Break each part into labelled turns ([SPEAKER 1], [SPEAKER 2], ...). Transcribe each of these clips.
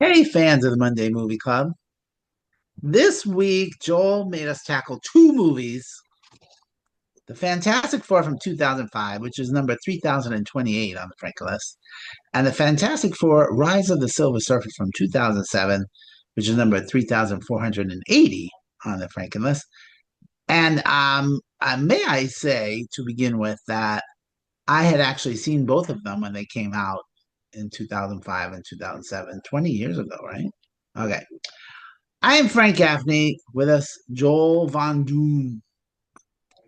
[SPEAKER 1] Hey, fans of the Monday Movie Club. This week, Joel made us tackle two movies: The Fantastic Four from 2005, which is number 3028 on the Frank list, and The Fantastic Four Rise of the Silver Surfer from 2007, which is number 3480 on the Franken list. And may I say, to begin with, that I had actually seen both of them when they came out in 2005 and 2007, 20 years ago, right? Okay. I am Frank Gaffney. With us, Joel Von Doom.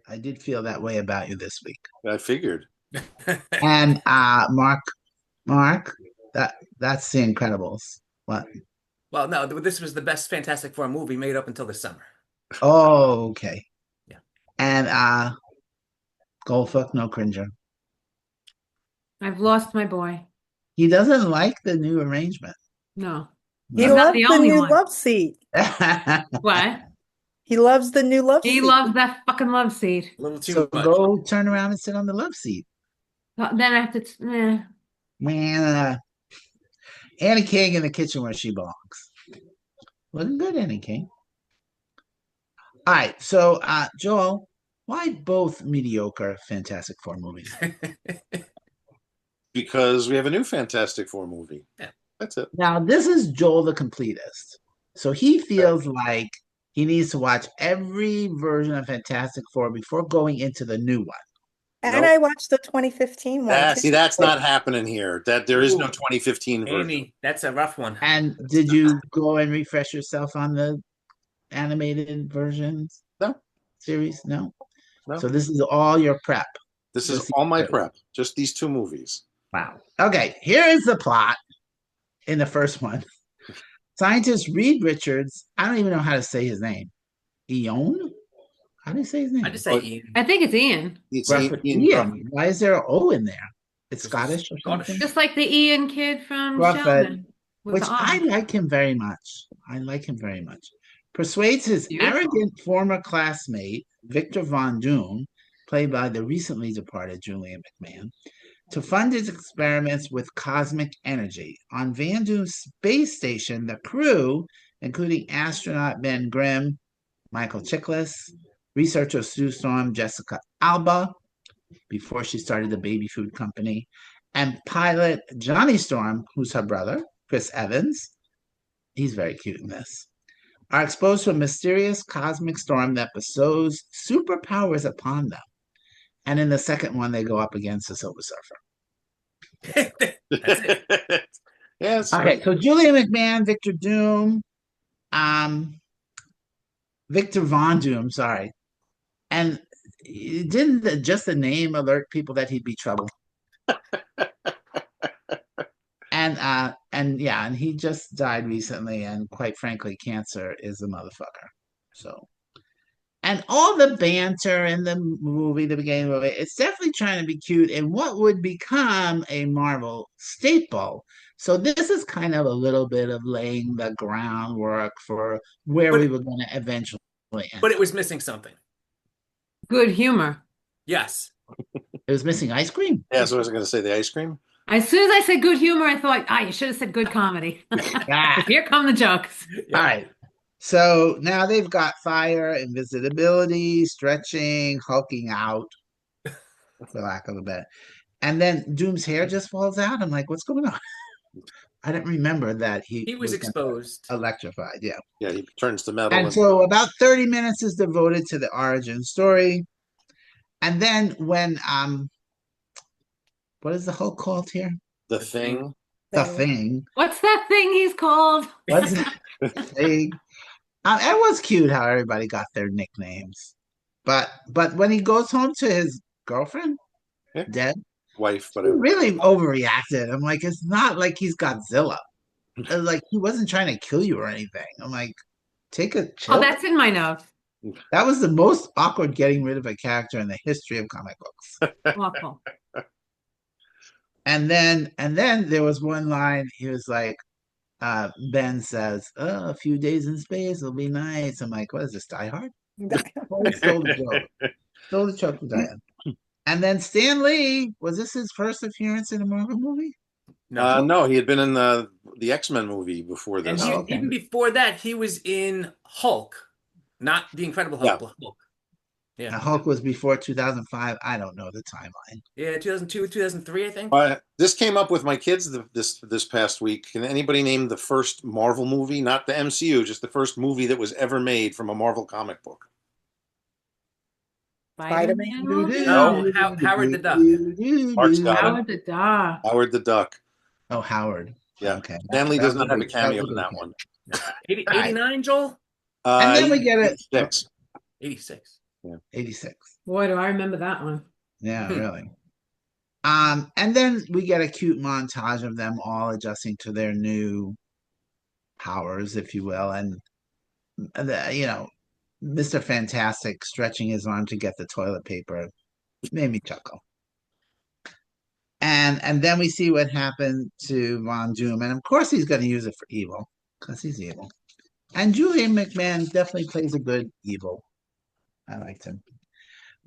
[SPEAKER 1] I did feel that way about you this week.
[SPEAKER 2] I figured.
[SPEAKER 1] And Mark, that's The Incredibles. What?
[SPEAKER 3] Well, no, this was the best Fantastic Four movie made up until this summer.
[SPEAKER 1] Oh, okay.
[SPEAKER 3] Yeah.
[SPEAKER 1] And Goldfuck, no cringer.
[SPEAKER 4] I've lost my boy.
[SPEAKER 1] He doesn't like the new arrangement.
[SPEAKER 4] No.
[SPEAKER 5] He
[SPEAKER 4] He's not
[SPEAKER 5] loves
[SPEAKER 4] the
[SPEAKER 5] the
[SPEAKER 4] only
[SPEAKER 5] new
[SPEAKER 4] one.
[SPEAKER 5] love seat.
[SPEAKER 4] What?
[SPEAKER 5] He loves the new love
[SPEAKER 4] He
[SPEAKER 5] seat.
[SPEAKER 4] loves that fucking love seat.
[SPEAKER 3] A little too
[SPEAKER 1] So
[SPEAKER 3] much.
[SPEAKER 1] go turn around and sit on the love seat.
[SPEAKER 4] Then I have to.
[SPEAKER 1] Man, Annie King in the kitchen where she belongs. Looking good, Annie King. All right, so Joel, why both mediocre Fantastic Four movies?
[SPEAKER 2] Because we have a new Fantastic Four movie.
[SPEAKER 3] Yeah.
[SPEAKER 2] That's it.
[SPEAKER 1] Now, this is Joel the completist. So he feels like he needs to watch every version of Fantastic Four before going into the new one.
[SPEAKER 5] And
[SPEAKER 2] Nope.
[SPEAKER 5] I watched the 2015 one too.
[SPEAKER 2] See, that's not happening here. That there is no
[SPEAKER 3] Ooh.
[SPEAKER 2] 2015 version.
[SPEAKER 3] Amy, that's a rough one.
[SPEAKER 1] And did you go and refresh yourself on the animated versions?
[SPEAKER 2] No.
[SPEAKER 1] Series? No.
[SPEAKER 2] No.
[SPEAKER 1] So this is all your prep.
[SPEAKER 2] This is
[SPEAKER 1] Just
[SPEAKER 2] all my
[SPEAKER 1] these two.
[SPEAKER 2] prep. Just these two movies.
[SPEAKER 1] Wow. Okay, here is the plot in the first one. Scientist Reed Richards, I don't even know how to say his name. Ion? How do you say his name?
[SPEAKER 3] I just say Ian.
[SPEAKER 4] I think it's Ian.
[SPEAKER 2] It's
[SPEAKER 1] Grufford.
[SPEAKER 2] Ian
[SPEAKER 1] Ian. Why is there an O in there? It's
[SPEAKER 3] This is
[SPEAKER 1] Scottish or
[SPEAKER 3] Scottish.
[SPEAKER 1] something?
[SPEAKER 4] Just like the Ian kid from
[SPEAKER 1] Grufford,
[SPEAKER 4] Sheldon. With
[SPEAKER 1] which
[SPEAKER 4] the
[SPEAKER 1] I
[SPEAKER 4] R.
[SPEAKER 1] like him very much. I like him very much. Persuades his
[SPEAKER 4] Beautiful.
[SPEAKER 1] arrogant former classmate, Victor Von Doom, played by the recently departed Julian McMahon, to fund his experiments with cosmic energy. On Van Doom's space station, the crew, including astronaut Ben Grimm, Michael Chiklis, researcher Sue Storm, Jessica Alba, before she started the baby food company, and pilot Johnny Storm, who's her brother, Chris Evans. He's very cute in this. Are exposed to a mysterious cosmic storm that bestows superpowers upon them. And in the second one, they go up against the Silver Surfer.
[SPEAKER 3] That's it.
[SPEAKER 2] Yes.
[SPEAKER 1] Okay, so Julian McMahon, Victor Doom, Victor Von Doom, sorry. And didn't just the name alert people that he'd be trouble? And he just died recently, and quite frankly, cancer is a motherfucker. So, and all the banter in the movie, the beginning of the movie, it's definitely trying to be cute in what would become a Marvel staple. So this is kind of a little bit of laying the groundwork for where we were going to eventually end.
[SPEAKER 3] But it was missing something.
[SPEAKER 4] Good humor.
[SPEAKER 3] Yes.
[SPEAKER 1] It was missing ice cream.
[SPEAKER 2] Yeah, so I was going to say the ice cream.
[SPEAKER 4] As soon as I said good humor, I thought, you should have said good comedy. Here come the jokes.
[SPEAKER 3] Yeah.
[SPEAKER 1] All right. So now they've got fire, invisibility, stretching, hulking out, for lack of a better. And then Doom's hair just falls out. I'm like, what's going on? I didn't remember that
[SPEAKER 3] He was exposed.
[SPEAKER 1] electrified. Yeah.
[SPEAKER 2] Yeah, he turns to metal.
[SPEAKER 1] And so about 30 minutes is devoted to the origin story. And then when what is the Hulk called here?
[SPEAKER 2] The Thing.
[SPEAKER 1] The Thing.
[SPEAKER 4] What's that thing he's called?
[SPEAKER 1] What's the Thing? It was cute how everybody got their nicknames. But when he goes home to his girlfriend,
[SPEAKER 2] Yeah.
[SPEAKER 1] dead,
[SPEAKER 2] Wife,
[SPEAKER 1] he
[SPEAKER 2] whatever.
[SPEAKER 1] really overreacted. I'm like, it's not like he's Godzilla. Like, he wasn't trying to kill you or anything. I'm like, take a chill.
[SPEAKER 4] Oh, that's in my notes.
[SPEAKER 1] That was the most awkward getting rid of a character in the history of comic books.
[SPEAKER 4] Awful.
[SPEAKER 1] And then there was one line, he was like, Ben says, "Oh, a few days in space will be nice." I'm like, what is this, Die Hard? Stole the joke. Stole the joke from Die Hard. And then Stan Lee, was this his first appearance in a Marvel movie?
[SPEAKER 3] No.
[SPEAKER 2] No, he had been in the X-Men movie before
[SPEAKER 3] And
[SPEAKER 2] this.
[SPEAKER 1] Oh, okay.
[SPEAKER 3] even before that, he was in Hulk, not the Incredible Hulk,
[SPEAKER 2] Yeah.
[SPEAKER 3] but Hulk.
[SPEAKER 1] And
[SPEAKER 3] Yeah,
[SPEAKER 1] Hulk was before 2005. I don't know the timeline.
[SPEAKER 3] yeah, 2002, 2003, I think.
[SPEAKER 2] This came up with my kids this past week. Can anybody name the first Marvel movie? Not the MCU, just the first movie that was ever made from a Marvel comic book.
[SPEAKER 5] Spider-Man?
[SPEAKER 4] Spider-Man movie?
[SPEAKER 3] No, Howard the Duck.
[SPEAKER 2] Mark's got it.
[SPEAKER 4] Howard the Duck.
[SPEAKER 2] Howard the Duck.
[SPEAKER 1] Oh, Howard.
[SPEAKER 2] Yeah.
[SPEAKER 1] Okay.
[SPEAKER 2] Stanley does not have a
[SPEAKER 1] That
[SPEAKER 2] cameo
[SPEAKER 1] was
[SPEAKER 2] in that
[SPEAKER 1] okay.
[SPEAKER 2] one.
[SPEAKER 3] 89, Joel?
[SPEAKER 1] And then we get it.
[SPEAKER 2] 86.
[SPEAKER 3] 86.
[SPEAKER 1] 86.
[SPEAKER 4] Boy, do I remember that one.
[SPEAKER 1] Yeah,
[SPEAKER 3] Hmm.
[SPEAKER 1] really. And then we get a cute montage of them all adjusting to their new powers, if you will, and Mr. Fantastic stretching his arm to get the toilet paper made me chuckle. And then we see what happened to Von Doom, and of course he's going to use it for evil because he's evil. And Julian McMahon definitely plays a good evil. I liked him,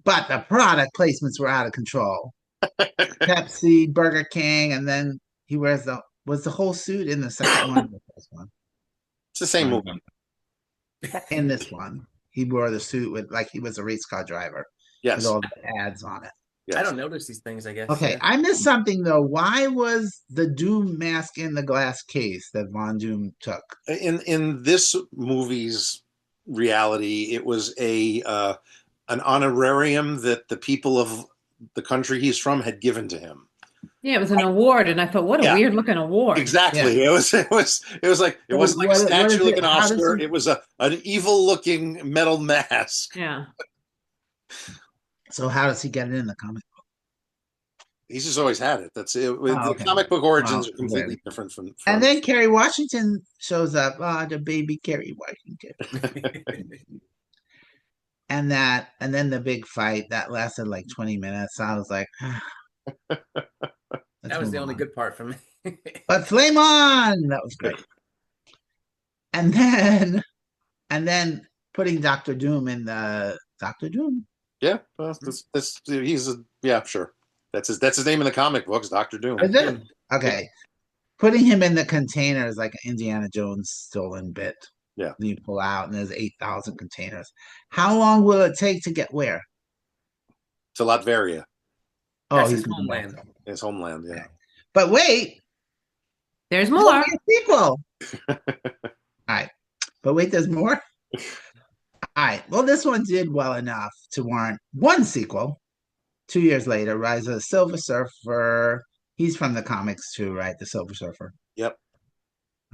[SPEAKER 1] but the product placements were out of control. Pepsi, Burger King, and then he wears the whole suit in the second one or the first one?
[SPEAKER 2] It's the same movie.
[SPEAKER 1] In this one, he wore the suit with like he was a race car driver
[SPEAKER 2] Yes.
[SPEAKER 1] with all the ads on it.
[SPEAKER 2] Yes.
[SPEAKER 3] I don't notice these things, I guess.
[SPEAKER 1] Okay,
[SPEAKER 3] Yeah.
[SPEAKER 1] I missed something though. Why was the Doom mask in the glass case that Von Doom took?
[SPEAKER 2] In this movie's reality, it was an honorarium that the people of the country he's from had given to him.
[SPEAKER 4] Yeah, it was an award, and I thought, what a
[SPEAKER 2] Yeah.
[SPEAKER 4] weird looking award.
[SPEAKER 2] Exactly. It was like it wasn't like a
[SPEAKER 1] What is
[SPEAKER 2] statue like
[SPEAKER 1] it?
[SPEAKER 2] an
[SPEAKER 1] How does
[SPEAKER 2] Oscar.
[SPEAKER 1] he-
[SPEAKER 2] It was an evil looking metal mask.
[SPEAKER 4] Yeah.
[SPEAKER 1] So how does he get it in the comic?
[SPEAKER 2] He's just always had it. That's it.
[SPEAKER 1] Oh,
[SPEAKER 2] The
[SPEAKER 1] okay.
[SPEAKER 2] comic book origins
[SPEAKER 1] Wow,
[SPEAKER 2] are completely
[SPEAKER 1] weird.
[SPEAKER 2] different from
[SPEAKER 1] And then Kerry Washington shows up. The baby Kerry Washington. And then the big fight that lasted like 20 minutes. I was like,
[SPEAKER 3] That was
[SPEAKER 1] move
[SPEAKER 3] the only
[SPEAKER 1] on.
[SPEAKER 3] good part for me.
[SPEAKER 1] But flame on! That was great. And then putting Doctor Doom in the Doctor Doom.
[SPEAKER 2] yeah. Well, sure. That's his name in the comic books, Doctor Doom.
[SPEAKER 1] Is it? Okay. Putting him in the containers like an Indiana Jones stolen bit.
[SPEAKER 2] Yeah.
[SPEAKER 1] You pull out and there's 8,000 containers. How long will it take to get where?
[SPEAKER 2] To Latveria,
[SPEAKER 1] Oh,
[SPEAKER 3] That's
[SPEAKER 1] he's
[SPEAKER 3] his
[SPEAKER 1] going
[SPEAKER 3] homeland.
[SPEAKER 1] back.
[SPEAKER 2] his homeland. Yeah.
[SPEAKER 1] But wait,
[SPEAKER 4] There's
[SPEAKER 1] there's
[SPEAKER 4] more.
[SPEAKER 1] only a sequel. All right. But wait, there's more? All right. Well, this one did well enough to warrant one sequel. 2 years later, Rise of the Silver Surfer. He's from the comics too, right? The Silver Surfer.
[SPEAKER 2] Yep.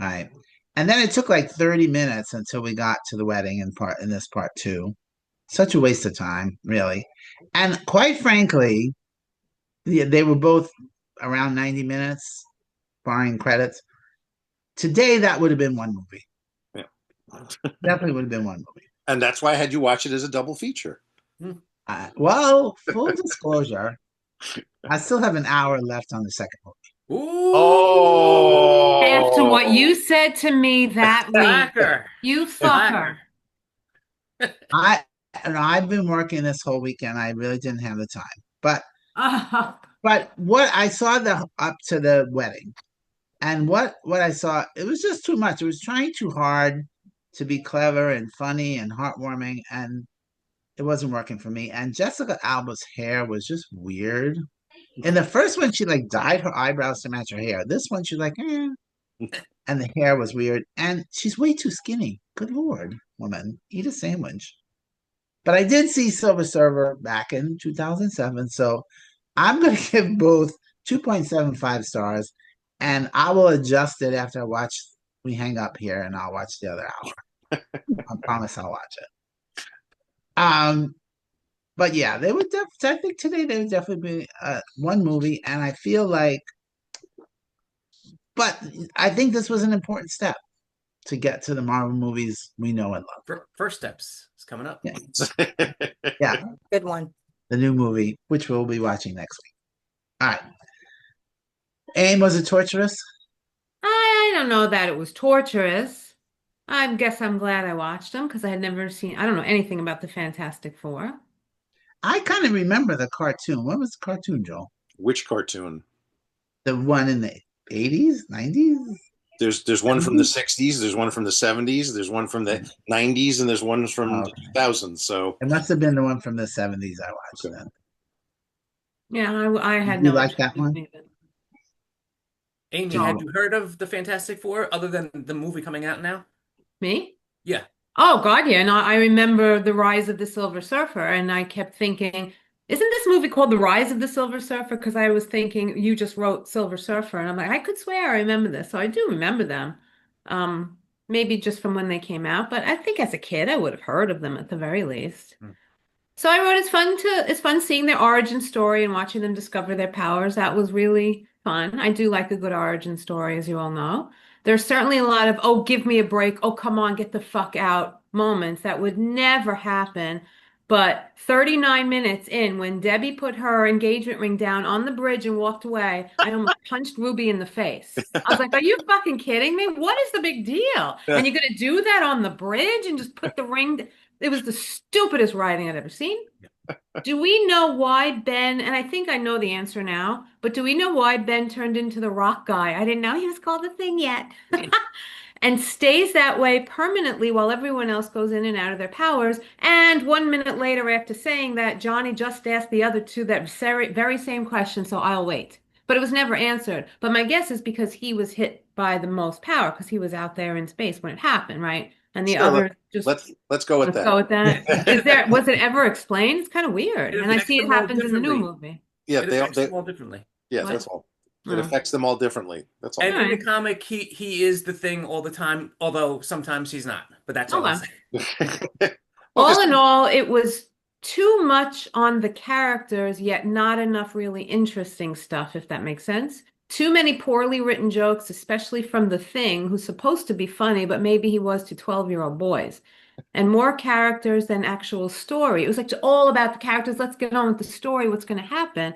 [SPEAKER 1] All right. And then it took like 30 minutes until we got to the wedding in this part two. Such a waste of time, really. And quite frankly, they were both around 90 minutes, barring credits. Today, that would have been one movie.
[SPEAKER 2] Yeah.
[SPEAKER 1] Definitely would have been one movie.
[SPEAKER 2] And that's why I had you watch it as a double feature.
[SPEAKER 1] Well, full disclosure, I still have an hour left on the second movie.
[SPEAKER 3] Ooh.
[SPEAKER 2] Oh.
[SPEAKER 4] After what you said to me that week,
[SPEAKER 3] Slacker.
[SPEAKER 4] you fucker.
[SPEAKER 1] I've been working this whole weekend. I really didn't have the time. But
[SPEAKER 4] Oh,
[SPEAKER 1] what I saw up to the wedding, and what I saw, it was just too much. It was trying too hard to be clever and funny and heartwarming, and it wasn't working for me. And Jessica Alba's hair was just weird. In the first one, she like dyed her eyebrows to match her hair. This one, she's like, eh. And the hair was weird. And she's way too skinny. Good Lord, woman, eat a sandwich. But I did see Silver Surfer back in 2007. So I'm going to give both 2.75 stars. And I will adjust it after we hang up here and I'll watch the other hour. I promise I'll watch it. But yeah, they would I think today they would definitely be one movie, and I feel like, but I think this was an important step to get to the Marvel movies we know and love.
[SPEAKER 3] First Steps is coming up.
[SPEAKER 1] Yeah. Yeah,
[SPEAKER 5] Good one.
[SPEAKER 1] the new movie, which we'll be watching next week. All right. Aim, was it torturous?
[SPEAKER 4] I don't know that it was torturous. I guess I'm glad I watched them because I had never seen, I don't know anything about the Fantastic Four.
[SPEAKER 1] I kind of remember the cartoon. What was the cartoon, Joel?
[SPEAKER 2] Which cartoon?
[SPEAKER 1] The one in the 80s, 90s?
[SPEAKER 2] There's one from the 60s, there's one from the 70s, there's one from the 90s, and there's one from the 2000s. So
[SPEAKER 1] It must have been the one from the 70s I watched
[SPEAKER 2] Okay.
[SPEAKER 1] then.
[SPEAKER 4] Yeah, I had
[SPEAKER 1] You
[SPEAKER 4] no
[SPEAKER 1] like
[SPEAKER 4] interest
[SPEAKER 1] that
[SPEAKER 4] in
[SPEAKER 1] one?
[SPEAKER 4] it either.
[SPEAKER 3] Amy,
[SPEAKER 1] No.
[SPEAKER 3] had you heard of the Fantastic Four other than the movie coming out now?
[SPEAKER 4] Me?
[SPEAKER 3] Yeah.
[SPEAKER 4] Oh God, yeah. And I remember The Rise of the Silver Surfer, and I kept thinking, isn't this movie called The Rise of the Silver Surfer? Because I was thinking you just wrote Silver Surfer, and I'm like, I could swear I remember this. So I do remember them. Maybe just from when they came out, but I think as a kid I would have heard of them at the very least.
[SPEAKER 3] Hmm.
[SPEAKER 4] So I wrote it's fun seeing their origin story and watching them discover their powers. That was really fun. I do like a good origin story, as you all know. There's certainly a lot of, oh, give me a break. Oh, come on, get the fuck out moments that would never happen. But 39 minutes in, when Debbie put her engagement ring down on the bridge and walked away, I almost punched Ruby in the face. I was like, are you fucking kidding me? What is the big deal? And you're going to do that on the bridge and just put the ring? It was the stupidest writing I'd ever seen. Do we know why Ben, and I think I know the answer now, but do we know why Ben turned into the rock guy? I didn't know he was called the Thing yet. And stays that way permanently while everyone else goes in and out of their powers. And 1 minute later, after saying that, Johnny just asked the other two that very same question, so I'll wait. But it was never answered. But my guess is because he was hit by the most power, because he was out there in space when it happened, right? And the
[SPEAKER 2] Sure,
[SPEAKER 4] others just
[SPEAKER 2] let's go with
[SPEAKER 4] let's
[SPEAKER 2] that.
[SPEAKER 4] go with that. Was it ever explained? It's kind of weird.
[SPEAKER 3] It
[SPEAKER 4] And I
[SPEAKER 3] affects
[SPEAKER 4] see it
[SPEAKER 3] them all
[SPEAKER 4] happens in the new
[SPEAKER 3] differently.
[SPEAKER 4] movie.
[SPEAKER 2] Yeah,
[SPEAKER 3] It affects them all differently.
[SPEAKER 2] yeah,
[SPEAKER 4] What?
[SPEAKER 2] that's all. It
[SPEAKER 4] Oh.
[SPEAKER 2] affects them all differently. That's all.
[SPEAKER 3] And in the
[SPEAKER 4] Alright.
[SPEAKER 3] comic, he is the Thing all the time, although sometimes he's not. But that's all I'll
[SPEAKER 4] Okay.
[SPEAKER 3] say.
[SPEAKER 2] Well,
[SPEAKER 4] All
[SPEAKER 2] 'cause-
[SPEAKER 4] in all, it was too much on the characters, yet not enough really interesting stuff, if that makes sense. Too many poorly written jokes, especially from the Thing, who's supposed to be funny, but maybe he was to 12-year-old boys. And more characters than actual story. It was like all about the characters. Let's get on with the story. What's going to happen?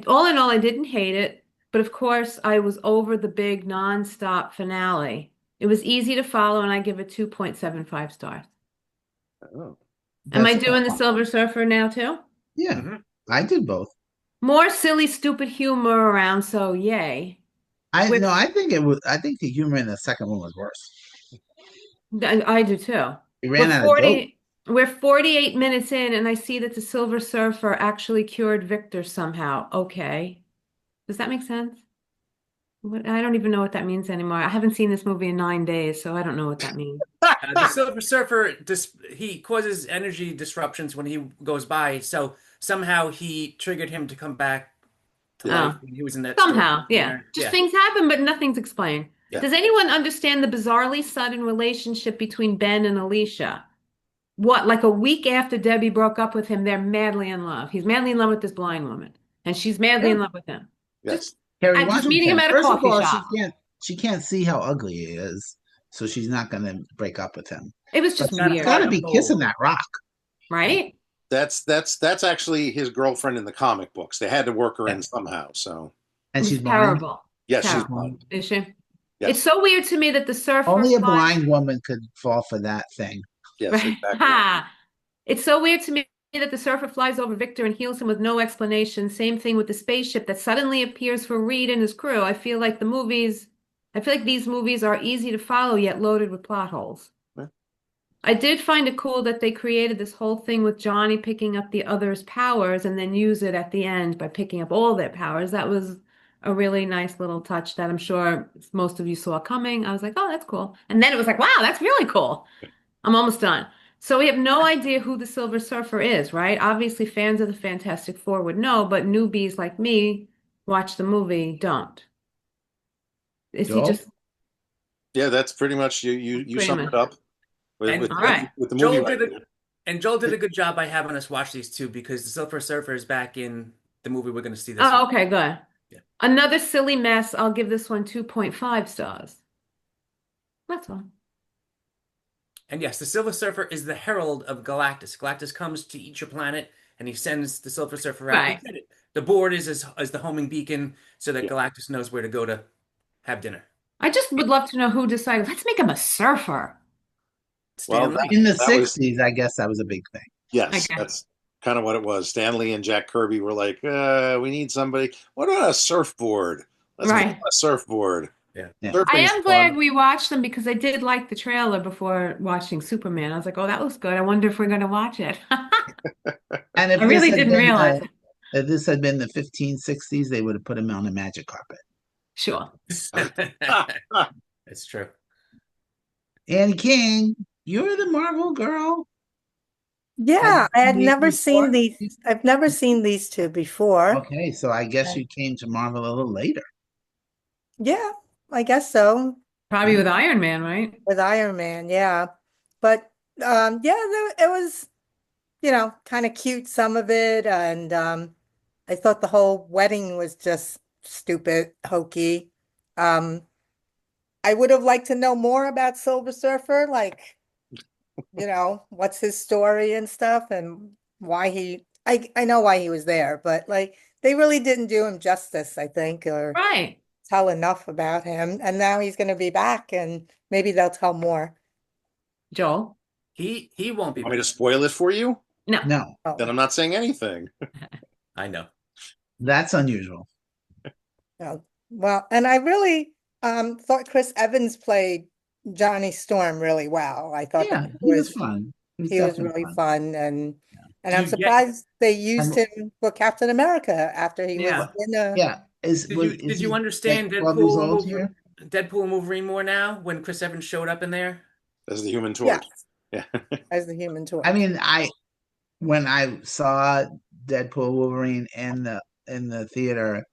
[SPEAKER 4] All in all, I didn't hate it, but of course, I was over the big non-stop finale. It was easy to follow, and I give it 2.75 stars.
[SPEAKER 2] Oh.
[SPEAKER 4] Am I
[SPEAKER 1] That's
[SPEAKER 4] doing the
[SPEAKER 1] all.
[SPEAKER 4] Silver Surfer now too?
[SPEAKER 1] Yeah,
[SPEAKER 3] Mhm.
[SPEAKER 1] I did both.
[SPEAKER 4] More silly, stupid humor around, so yay.
[SPEAKER 1] I
[SPEAKER 4] With-
[SPEAKER 1] no, I think it was. I think the humor in the second one was worse.
[SPEAKER 4] I do too.
[SPEAKER 1] It ran
[SPEAKER 4] We're
[SPEAKER 1] out of dope.
[SPEAKER 4] we're 48 minutes in, and I see that the Silver Surfer actually cured Victor somehow. Okay. Does that make sense? I don't even know what that means anymore. I haven't seen this movie in 9 days, so I don't know what that means.
[SPEAKER 3] The Silver Surfer, he causes energy disruptions when he goes by, so somehow he triggered him to come back to life
[SPEAKER 4] Oh.
[SPEAKER 3] when he was in that
[SPEAKER 4] Somehow,
[SPEAKER 3] storage
[SPEAKER 4] yeah.
[SPEAKER 3] container.
[SPEAKER 4] Just things happen, but nothing's explained.
[SPEAKER 2] Yeah.
[SPEAKER 4] Does anyone understand the bizarrely sudden relationship between Ben and Alicia? What, like a week after Debbie broke up with him, they're madly in love. He's madly in love with this blind woman, and she's madly in love with him.
[SPEAKER 2] Yes.
[SPEAKER 1] Carrie
[SPEAKER 4] I'm just meeting him
[SPEAKER 1] Washington.
[SPEAKER 4] at a
[SPEAKER 1] First of
[SPEAKER 4] coffee
[SPEAKER 1] all,
[SPEAKER 4] shop.
[SPEAKER 1] she can't see how ugly he is, so she's not going to break up with him.
[SPEAKER 4] It was
[SPEAKER 1] But
[SPEAKER 4] just
[SPEAKER 1] she's
[SPEAKER 3] weird.
[SPEAKER 1] got to
[SPEAKER 3] I'm
[SPEAKER 1] be
[SPEAKER 3] told.
[SPEAKER 1] kissing that rock.
[SPEAKER 4] right?
[SPEAKER 2] That's actually his girlfriend in the comic books. They had to work her in somehow. So
[SPEAKER 1] And
[SPEAKER 4] It was
[SPEAKER 1] she's blind.
[SPEAKER 4] terrible.
[SPEAKER 2] yes, she's
[SPEAKER 4] Terrible.
[SPEAKER 2] blind.
[SPEAKER 4] Is she?
[SPEAKER 2] Yes.
[SPEAKER 4] It's so weird to me that the surfer
[SPEAKER 1] Only a
[SPEAKER 4] flies-
[SPEAKER 1] blind woman could fall for that thing.
[SPEAKER 2] Yes,
[SPEAKER 4] Right.
[SPEAKER 2] exactly.
[SPEAKER 4] Ha. It's so weird to me that the surfer flies over Victor and heals him with no explanation. Same thing with the spaceship that suddenly appears for Reed and his crew. I feel like these movies are easy to follow yet loaded with plot holes.
[SPEAKER 2] Yeah.
[SPEAKER 4] I did find it cool that they created this whole thing with Johnny picking up the others' powers and then use it at the end by picking up all their powers. That was a really nice little touch that I'm sure most of you saw coming. I was like, oh, that's cool. And then it was like, wow, that's really cool. I'm almost done. So we have no idea who the Silver Surfer is, right? Obviously, fans of the Fantastic Four would know, but newbies like me watch the movie don't. Is he
[SPEAKER 1] Joel?
[SPEAKER 4] just
[SPEAKER 2] Yeah, that's pretty much you
[SPEAKER 4] Pretty
[SPEAKER 2] summed
[SPEAKER 4] much.
[SPEAKER 2] it up
[SPEAKER 3] And-
[SPEAKER 2] with,
[SPEAKER 4] All right.
[SPEAKER 2] with the movie.
[SPEAKER 3] Joel
[SPEAKER 2] right
[SPEAKER 3] did
[SPEAKER 2] there.
[SPEAKER 3] it, and Joel did a good job by having us watch these two because the Silver Surfer is back in the movie we're going to see this
[SPEAKER 4] Oh,
[SPEAKER 3] week.
[SPEAKER 4] okay, good.
[SPEAKER 3] Yeah.
[SPEAKER 4] Another silly mess. I'll give this one 2.5 stars. That's all.
[SPEAKER 3] And yes, the Silver Surfer is the herald of Galactus. Galactus comes to each planet and he sends the Silver Surfer out.
[SPEAKER 4] Right.
[SPEAKER 3] He said it. The board is as the homing beacon so that
[SPEAKER 2] Yeah.
[SPEAKER 3] Galactus knows where to go to have dinner.
[SPEAKER 4] I just would love to know who decided, let's make him a surfer.
[SPEAKER 2] Well,
[SPEAKER 3] Stan Lee.
[SPEAKER 1] In the
[SPEAKER 2] That was-
[SPEAKER 1] 60s, I guess that was a big thing.
[SPEAKER 2] Yes,
[SPEAKER 4] Okay.
[SPEAKER 2] that's kind of what it was. Stanley and Jack Kirby were like, we need somebody. What about a surfboard? Let's
[SPEAKER 4] Right.
[SPEAKER 2] get a surfboard. They're
[SPEAKER 4] I
[SPEAKER 2] pretty
[SPEAKER 4] am glad
[SPEAKER 2] fun.
[SPEAKER 4] we watched them because I did like the trailer before watching Superman. I was like, oh, that looks good. I wonder if we're going to watch it.
[SPEAKER 1] And
[SPEAKER 4] I really didn't realize it.
[SPEAKER 1] if this had been the 1560s, they would have put him on a magic carpet.
[SPEAKER 4] Sure.
[SPEAKER 3] It's true.
[SPEAKER 1] Annie King, you're the Marvel girl.
[SPEAKER 5] Yeah, I had
[SPEAKER 1] you seen
[SPEAKER 5] never
[SPEAKER 1] these
[SPEAKER 5] seen
[SPEAKER 1] before?
[SPEAKER 5] these. I've never seen these two before.
[SPEAKER 1] Okay, so I guess you came to Marvel a little later.
[SPEAKER 5] Yeah, I guess so.
[SPEAKER 4] Probably with Iron Man, right?
[SPEAKER 5] With Iron Man, yeah. But yeah, it was, kind of cute, some of it, and I thought the whole wedding was just stupid, hokey. Um, I would have liked to know more about Silver Surfer, like, what's his story and stuff, and why I know why he was there, but like they really didn't do him justice, I think, or
[SPEAKER 4] Right.
[SPEAKER 5] tell enough about him. And now he's going to be back, and maybe they'll tell more.
[SPEAKER 4] Joel?
[SPEAKER 3] He won't be
[SPEAKER 2] Want me to
[SPEAKER 3] back.
[SPEAKER 2] spoil it for you?
[SPEAKER 4] No.
[SPEAKER 1] No,
[SPEAKER 5] Oh,
[SPEAKER 2] Then I'm not saying anything.
[SPEAKER 3] I know.
[SPEAKER 1] that's unusual.
[SPEAKER 5] no. Well, and I really thought Chris Evans played Johnny Storm really well. I thought
[SPEAKER 1] Yeah,
[SPEAKER 5] that
[SPEAKER 1] he was fun.
[SPEAKER 5] he was
[SPEAKER 1] definitely
[SPEAKER 5] really fun, and
[SPEAKER 3] Do
[SPEAKER 5] I'm
[SPEAKER 3] you get
[SPEAKER 5] surprised they used
[SPEAKER 1] And-
[SPEAKER 5] him for Captain America after he
[SPEAKER 4] Yeah.
[SPEAKER 5] was in a
[SPEAKER 1] Yeah,
[SPEAKER 3] did you understand
[SPEAKER 1] like 12 years
[SPEAKER 3] Deadpool and
[SPEAKER 1] old here?
[SPEAKER 3] Deadpool and Wolverine more now when Chris Evans showed up in there?
[SPEAKER 2] As the Human Torch.
[SPEAKER 5] yes,
[SPEAKER 2] Yeah.
[SPEAKER 5] as the Human Torch.
[SPEAKER 1] I mean, when I saw Deadpool Wolverine in the theater,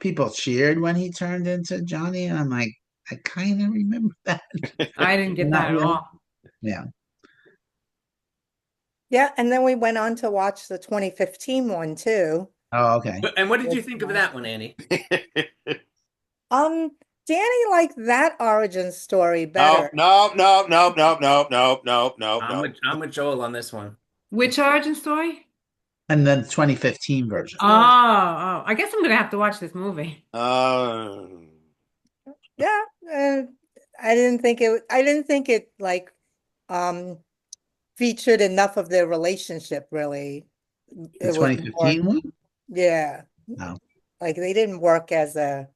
[SPEAKER 1] people cheered when he turned into Johnny, and I'm like, I kind of remember that.
[SPEAKER 4] I didn't get
[SPEAKER 1] Not
[SPEAKER 4] that at
[SPEAKER 1] really.
[SPEAKER 4] all.
[SPEAKER 1] Yeah.
[SPEAKER 5] Yeah, and then we went on to watch the 2015 one too.
[SPEAKER 1] Oh, okay.
[SPEAKER 3] And what did you
[SPEAKER 5] Yes,
[SPEAKER 3] think of
[SPEAKER 5] nice.
[SPEAKER 3] that one, Annie?
[SPEAKER 5] Danny liked that origin story
[SPEAKER 2] No,
[SPEAKER 5] better.
[SPEAKER 2] no, no, no, no, no, no, no, no, no.
[SPEAKER 3] I'm with Joel on this one.
[SPEAKER 4] Which origin story?
[SPEAKER 1] And then 2015 version.
[SPEAKER 4] Oh, I guess I'm gonna have to watch this movie.
[SPEAKER 5] Yeah, I didn't think it like um featured enough of their relationship really.
[SPEAKER 1] The
[SPEAKER 5] It was
[SPEAKER 1] 2015
[SPEAKER 5] more,
[SPEAKER 1] one?
[SPEAKER 5] yeah.
[SPEAKER 1] No.
[SPEAKER 5] Like they didn't work as a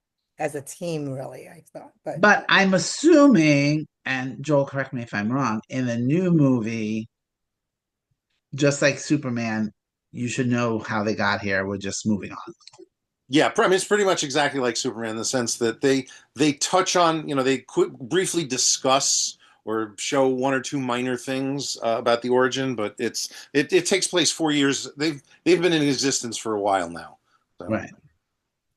[SPEAKER 5] team really, I thought.
[SPEAKER 1] But I'm assuming, and Joel, correct me if I'm wrong, in the new movie, just like Superman, you should know how they got here. We're just moving on.
[SPEAKER 2] Yeah, I mean, it's pretty much exactly like Superman in the sense that they touch on, they briefly discuss or show one or two minor things about the origin, but it takes place 4 years. They've been in existence for a while now. So.
[SPEAKER 1] Right.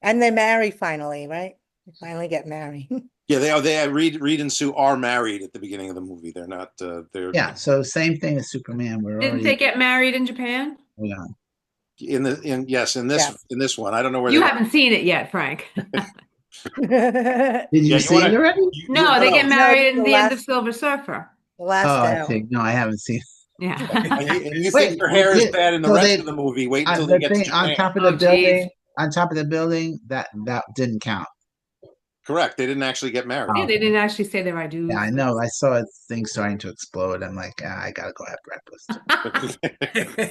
[SPEAKER 5] And they marry finally, right? They finally get married.
[SPEAKER 2] Yeah, they are. Reed and Sue are married at the beginning of the movie. They're not. They're
[SPEAKER 1] Yeah. So same thing as Superman. We're
[SPEAKER 4] Didn't
[SPEAKER 1] already
[SPEAKER 4] they get married in Japan?
[SPEAKER 1] yeah.
[SPEAKER 2] in this
[SPEAKER 5] Yeah.
[SPEAKER 2] in this one. I don't know where
[SPEAKER 4] You
[SPEAKER 2] they
[SPEAKER 4] haven't seen it yet, Frank.
[SPEAKER 1] Did you
[SPEAKER 2] Yeah, you
[SPEAKER 1] see
[SPEAKER 2] wanna-
[SPEAKER 1] it already?
[SPEAKER 4] No, they get
[SPEAKER 5] No,
[SPEAKER 4] married
[SPEAKER 5] the
[SPEAKER 4] in the end of
[SPEAKER 5] last-
[SPEAKER 4] Silver Surfer.
[SPEAKER 5] The last
[SPEAKER 1] Oh, I
[SPEAKER 5] down.
[SPEAKER 1] see. No, I haven't seen.
[SPEAKER 4] Yeah.
[SPEAKER 2] And you
[SPEAKER 1] Wait,
[SPEAKER 2] think her hair is
[SPEAKER 1] yeah,
[SPEAKER 2] bad in the
[SPEAKER 1] so
[SPEAKER 2] rest
[SPEAKER 1] they-
[SPEAKER 2] of the movie? Wait until
[SPEAKER 1] The
[SPEAKER 2] they get to
[SPEAKER 1] thing on
[SPEAKER 2] Japan.
[SPEAKER 1] top of the
[SPEAKER 4] Oh, geez.
[SPEAKER 1] building, on top of the building, that didn't count.
[SPEAKER 2] Correct. They didn't actually get married.
[SPEAKER 4] Yeah, they didn't actually say their I do.
[SPEAKER 1] Yeah, I know. I saw a thing starting to explode. I'm like, I gotta go have breakfast.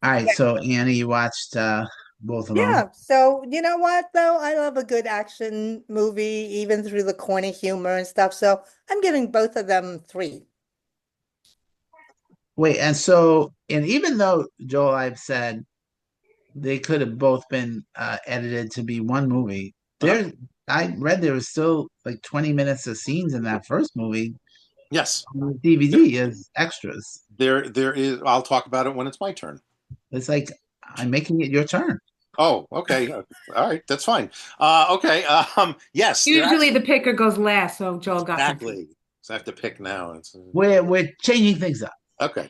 [SPEAKER 1] All right, so Annie, you watched both of them.
[SPEAKER 5] Yeah, so you know what though? I love a good action movie, even through the corny humor and stuff. So I'm giving both of them 3.
[SPEAKER 1] Wait, and even though Joel, I've said they could have both been edited to be one movie, I read there was still like 20 minutes of scenes in that first movie
[SPEAKER 2] Yes,
[SPEAKER 1] on the DVD as extras.
[SPEAKER 2] there is. I'll talk about it when it's my turn.
[SPEAKER 1] It's like I'm making it your turn.
[SPEAKER 2] Oh, okay. All right, that's fine. Okay. Yes.
[SPEAKER 4] Usually the picker goes last, so Joel got
[SPEAKER 2] Exactly. So I have to pick now.
[SPEAKER 1] We're changing things up.
[SPEAKER 2] Okay.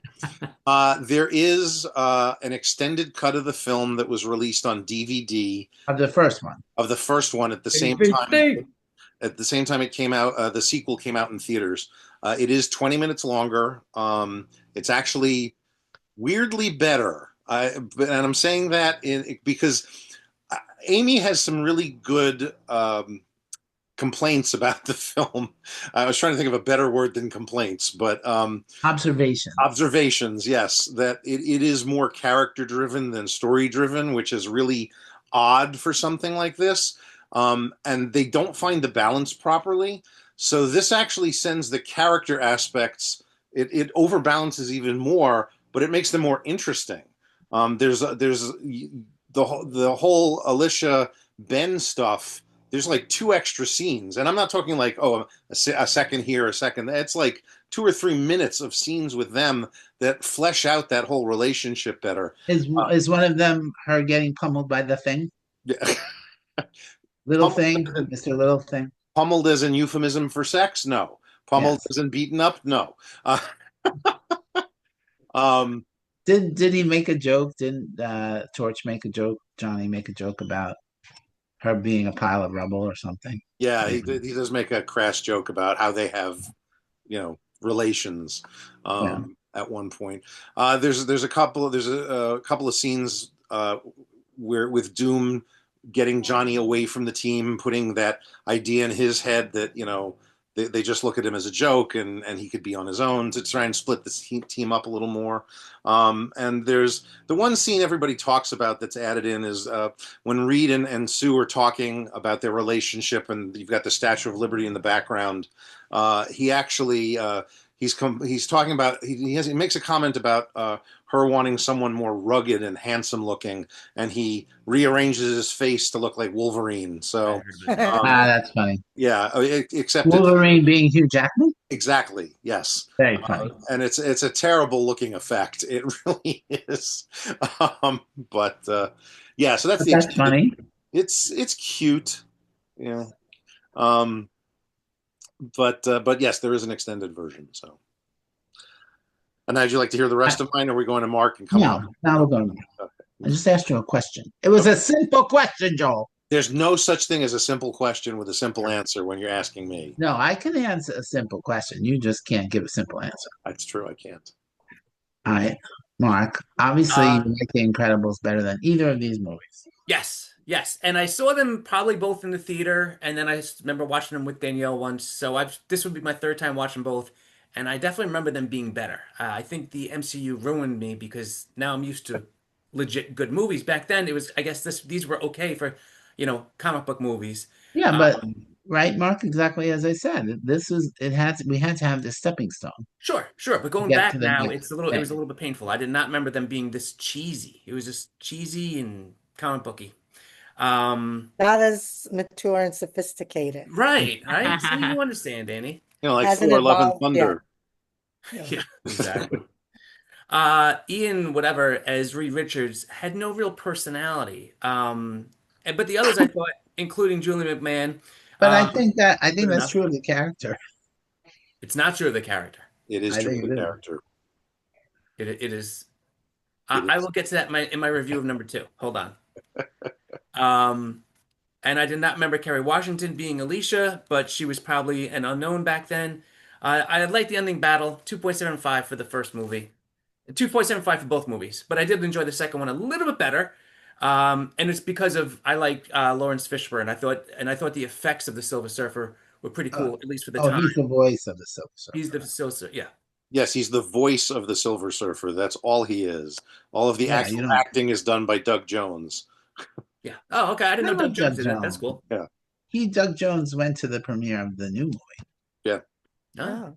[SPEAKER 2] There is an extended cut of the film that was released on DVD
[SPEAKER 1] Of the first one.
[SPEAKER 2] of the first one at the same time. At the same time it came out, the sequel came out in theaters. It is 20 minutes longer. It's actually weirdly better. And I'm saying that because Amy has some really good complaints about the film. I was trying to think of a better word than complaints, but
[SPEAKER 1] Observation.
[SPEAKER 2] observations, yes, that it is more character driven than story driven, which is really odd for something like this. and they don't find the balance properly. So this actually sends the character aspects. It overbalances even more, but it makes them more interesting. There's the whole Alicia Ben stuff. There's like 2 extra scenes, and I'm not talking like a second here, a second. It's like 2 or 3 minutes of scenes with them that flesh out that whole relationship better.
[SPEAKER 1] Is one of them her getting pummeled by the Thing?
[SPEAKER 2] Yeah.
[SPEAKER 1] Little Thing, Mr. Little Thing.
[SPEAKER 2] Pummeled as in euphemism for sex? No. Pummeled
[SPEAKER 1] Yes.
[SPEAKER 2] as in beaten up? No.
[SPEAKER 1] Did he make a joke? Didn't Torch make a joke? Johnny make a joke about her being a pile of rubble or something?
[SPEAKER 2] Yeah, he does make a crass joke about how they have, relations at one point. There's a couple of scenes where with Doom getting Johnny away from the team, putting that idea in his head that they just look at him as a joke and he could be on his own, to try and split the team up a little more. And there's the one scene everybody talks about that's added in is when Reed and Sue are talking about their relationship, and you've got the Statue of Liberty in the background. He actually he's talking about he makes a comment about her wanting someone more rugged and handsome looking, and he rearranges his face to look like Wolverine. So
[SPEAKER 1] that's funny.
[SPEAKER 2] Yeah, except
[SPEAKER 1] Wolverine being Hugh Jackman.
[SPEAKER 2] Exactly. Yes.
[SPEAKER 1] Very funny.
[SPEAKER 2] And it's a terrible looking effect. It really is. But yeah, so that's
[SPEAKER 1] funny.
[SPEAKER 2] It's cute. Yeah. But yes, there is an extended version. So. And now, would you like to hear the rest of mine, or are we going to Mark and come on?
[SPEAKER 1] Now we're going to Mark. Okay. I just asked you a question. It was a simple question, Joel.
[SPEAKER 2] There's no such thing as a simple question with a simple answer when you're asking me.
[SPEAKER 1] No, I can answer a simple question. You just can't give a simple answer.
[SPEAKER 2] That's true. I can't.
[SPEAKER 1] All right, Mark. Obviously, you like The Incredibles better than either of these movies.
[SPEAKER 3] Yes. And I saw them probably both in the theater, and then I remember watching them with Danielle once. So this would be my 3rd time watching both. And I definitely remember them being better. I think the MCU ruined me because now I'm used to legit good movies. Back then, it was, I guess these were okay for, comic book movies.
[SPEAKER 1] Yeah, but right, Mark, exactly as I said. We had to have this stepping stone.
[SPEAKER 3] Sure. But going back now, it was a little bit painful. I did not remember them being this cheesy. It was just cheesy and comic booky.
[SPEAKER 5] Not as mature and sophisticated.
[SPEAKER 3] Right. So you understand, Danny.
[SPEAKER 2] Like Thor: Love and Thunder.
[SPEAKER 3] Yeah, exactly. Ian, whatever, as Reed Richards, had no real personality. But the others, I thought, including Julie McMahon.
[SPEAKER 1] But I think that's true of the character.
[SPEAKER 3] It's not true of the character.
[SPEAKER 2] It is true of the character.
[SPEAKER 3] It is. I will get to that in my review of number 2. Hold on. And I did not remember Kerry Washington being Alicia, but she was probably an unknown back then. I liked The Ending Battle, 2.75 for the first movie. 2.75 for both movies, but I did enjoy the second one a little bit better. And it's because I like Lawrence Fishburne. I thought the effects of the Silver Surfer were pretty cool, at least for the time.
[SPEAKER 1] He's the voice of the Silver Surfer.
[SPEAKER 3] He's the Silver Surfer, yeah.
[SPEAKER 2] Yes, he's the voice of the Silver Surfer. That's all he is. All of the actual acting is done by Doug Jones.
[SPEAKER 3] Yeah. Oh, okay. I didn't know Doug Jones did that. That's cool.
[SPEAKER 2] Yeah.
[SPEAKER 1] Doug Jones went to the premiere of the new movie.
[SPEAKER 2] Yeah.
[SPEAKER 3] Oh.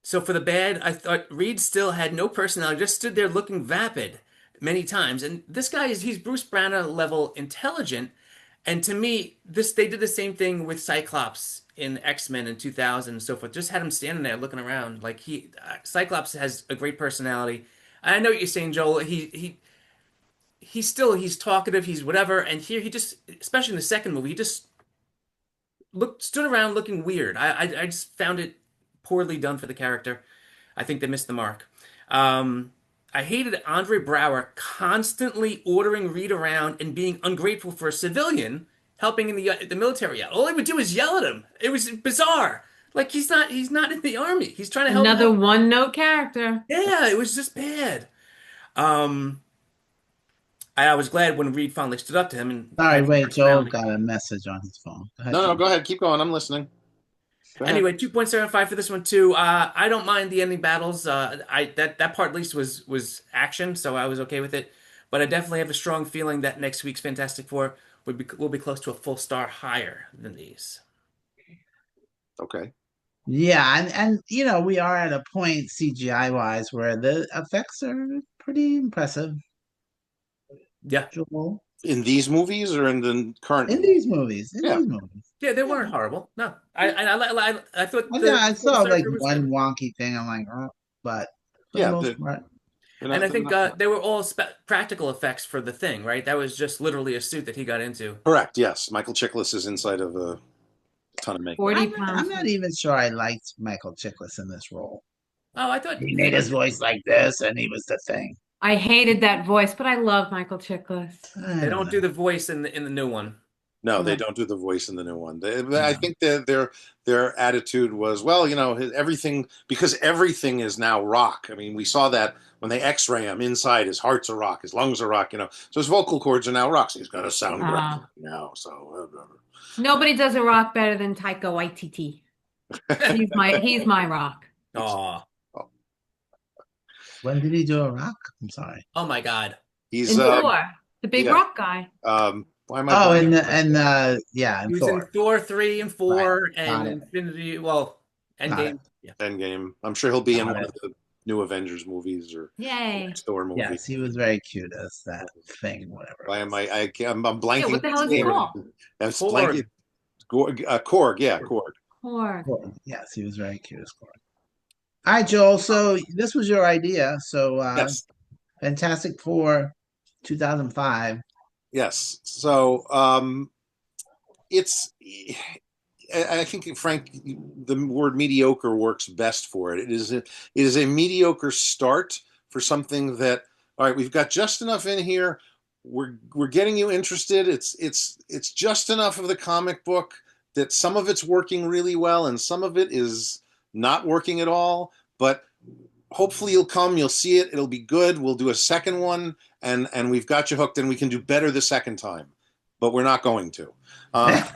[SPEAKER 3] So for the bad, I thought Reed still had no personality, just stood there looking vapid many times. And this guy he's Bruce Banner level intelligent. And to me, they did the same thing with Cyclops in X-Men in 2000 and so forth. Just had him standing there looking around. Like Cyclops has a great personality. I know what you're saying, Joel. He's talkative, he's whatever. And here he just, especially in the second movie, he just stood around looking weird. I just found it poorly done for the character. I think they missed the mark. I hated Andre Brower constantly ordering Reed around and being ungrateful for a civilian helping in the military out. All he would do is yell at him. It was bizarre. Like he's not in the army. He's trying to help.
[SPEAKER 4] Another one-note character.
[SPEAKER 3] Yeah, it was just bad. I was glad when Reed finally stood up to him. And
[SPEAKER 1] sorry, wait, Joel got a message on his phone.
[SPEAKER 2] No, go ahead. Keep going. I'm listening.
[SPEAKER 3] Anyway, 2.75 for this one too. I don't mind the ending battles. That part at least was action, so I was okay with it. but I definitely have a strong feeling that next week's Fantastic Four will be close to a full star higher than these.
[SPEAKER 2] Okay.
[SPEAKER 1] Yeah, and you know, we are at a point CGI wise where the effects are pretty impressive,
[SPEAKER 3] Yeah,
[SPEAKER 1] Joel.
[SPEAKER 2] In these movies or in the current
[SPEAKER 1] In
[SPEAKER 2] movie?
[SPEAKER 1] these movies, in
[SPEAKER 2] Yeah.
[SPEAKER 1] these movies.
[SPEAKER 3] yeah, they
[SPEAKER 1] Yeah.
[SPEAKER 3] weren't horrible. No, I thought
[SPEAKER 1] Yeah, I
[SPEAKER 3] the
[SPEAKER 1] saw like
[SPEAKER 3] Surfer was
[SPEAKER 1] one
[SPEAKER 3] good.
[SPEAKER 1] wonky thing. I'm like, oh, but for the
[SPEAKER 2] Yeah,
[SPEAKER 1] most part,
[SPEAKER 3] And I
[SPEAKER 2] they're
[SPEAKER 3] think
[SPEAKER 2] not
[SPEAKER 3] they were all practical effects for the Thing, right? That was just literally a suit that he got into.
[SPEAKER 2] correct. Yes, Michael Chiklis is inside of a ton of makeup.
[SPEAKER 4] 40
[SPEAKER 1] I'm
[SPEAKER 4] pounds.
[SPEAKER 1] not even sure I liked Michael Chiklis in this role.
[SPEAKER 3] Oh, I thought
[SPEAKER 1] He made his voice like this, and he was the thing.
[SPEAKER 4] I hated that voice, but I love Michael Chiklis.
[SPEAKER 1] I
[SPEAKER 3] they
[SPEAKER 1] don't
[SPEAKER 3] don't do
[SPEAKER 1] know.
[SPEAKER 3] the voice in the new one.
[SPEAKER 2] No, they
[SPEAKER 1] No,
[SPEAKER 2] don't do the voice in the new one. I
[SPEAKER 1] no.
[SPEAKER 2] think that their attitude was, well, you know, everything, because everything is now rock. I mean, we saw that when they X-ray him inside, his heart's a rock, his lungs are rock, you know. So his vocal cords are now rocks. He's got to sound great now. So
[SPEAKER 4] Nobody does a rock better than Taika Waititi. He's my rock.
[SPEAKER 3] Oh,
[SPEAKER 1] When did he do a rock? I'm sorry.
[SPEAKER 3] oh my God.
[SPEAKER 2] he's
[SPEAKER 4] In Thor, the big
[SPEAKER 2] yeah.
[SPEAKER 4] rock guy.
[SPEAKER 2] Why am I
[SPEAKER 1] Oh,
[SPEAKER 2] blanking?
[SPEAKER 1] yeah,
[SPEAKER 3] He
[SPEAKER 1] and
[SPEAKER 3] was in
[SPEAKER 1] Thor.
[SPEAKER 3] Thor 3 and 4
[SPEAKER 1] Right.
[SPEAKER 3] and
[SPEAKER 1] Got it.
[SPEAKER 3] Infinity, well,
[SPEAKER 1] Got it.
[SPEAKER 3] Endgame. Yeah.
[SPEAKER 2] Endgame. I'm sure he'll be in
[SPEAKER 1] Got
[SPEAKER 2] one
[SPEAKER 1] it.
[SPEAKER 2] of the new Avengers movies or
[SPEAKER 4] Yay.
[SPEAKER 2] next Thor movie.
[SPEAKER 1] Yes, he was very cute as that thing, whatever.
[SPEAKER 2] Why
[SPEAKER 1] it
[SPEAKER 2] am
[SPEAKER 1] was.
[SPEAKER 2] I'm blanking.
[SPEAKER 4] Yeah, what the hell is he called?
[SPEAKER 2] I'm
[SPEAKER 3] Korg.
[SPEAKER 2] blanking. Korg, yeah, Korg.
[SPEAKER 4] Korg.
[SPEAKER 1] Korg. Yes, he was very cute as Korg. All right, Joel. So this was your idea. So
[SPEAKER 2] Yes,
[SPEAKER 1] Fantastic Four, 2005.
[SPEAKER 2] yes. So it's. I think, Frank, the word mediocre works best for it. It is a mediocre start for something that, all right, we've got just enough in here. We're getting you interested. It's just enough of the comic book that some of it's working really well and some of it is not working at all. But hopefully you'll see it. It'll be good. We'll do a second one, and we've got you hooked, and we can do better the second time. But we're not going to.
[SPEAKER 5] But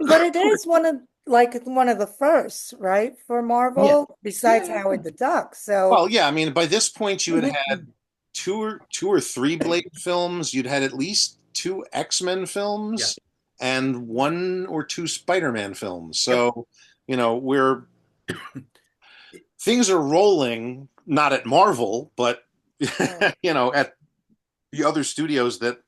[SPEAKER 5] it is one of the first, right, for Marvel, besides
[SPEAKER 1] Yeah.
[SPEAKER 5] Howard the Duck. So
[SPEAKER 2] Well, yeah, I mean, by this point, you had had two or three Blade films. You'd had at least two X-Men films and one or two Spider-Man films. So, you know, things are rolling, not at Marvel, but you know, at the other studios that